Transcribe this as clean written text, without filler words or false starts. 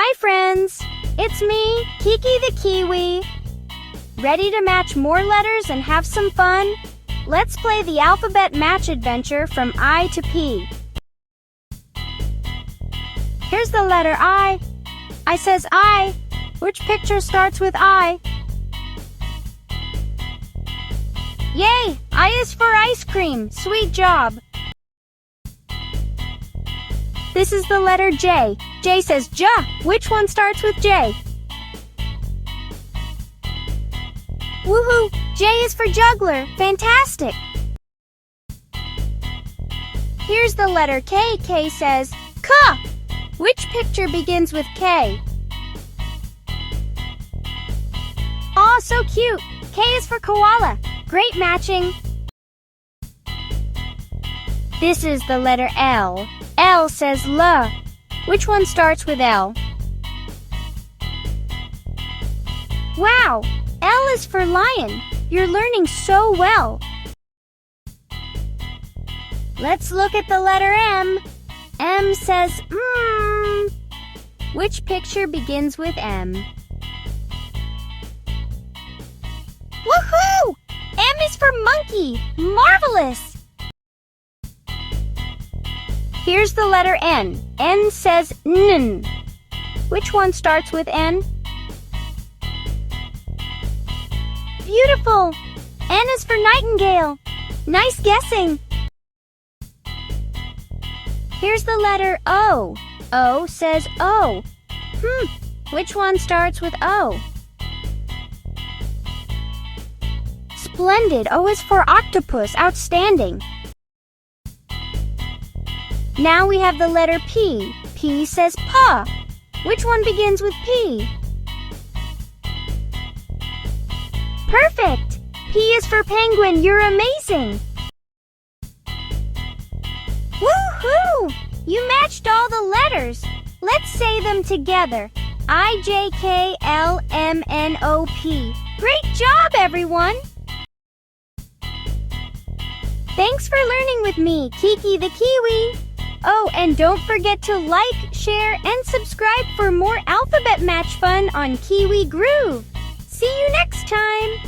Hi friends! It's me, Kiki the Kiwi. Ready to match more letters and have some fun? Let's play the alphabet match adventure from I to P. Here's the letter I. I says I. Which picture starts with I? Yay! I is for ice cream. Sweet job. This is the letter J. J says J. Which one starts with J? Woohoo! J is for Juggler. Fantastic! Here's the letter K. K says K. Which picture begins with K? Aw, so cute! K is for Koala. Great matching! This is the letter L. L says L. Which one starts with L? Wow! L is for lion. You're learning so well. Let's look at the letter M. M says Which picture begins with M? Woohoo! M is for monkey. Marvelous! Here's the letter N. N says N. Which one starts with N? Beautiful! N is for Nightingale. Nice guessing! Here's the letter O. O says O. Which one starts with O? Splendid! O is for Octopus. Outstanding! Now we have the letter P. P says Pa. Which one begins with P? Perfect! P is for penguin. You're amazing! Woohoo! You matched all the letters. Let's say them together. I-J-K-L-M-N-O-P. Great job, everyone! Thanks for learning with me, Kiki the Kiwi. Oh, and don't forget to like, share, and subscribe for more alphabet match fun on Kiwi Groove. See you next time!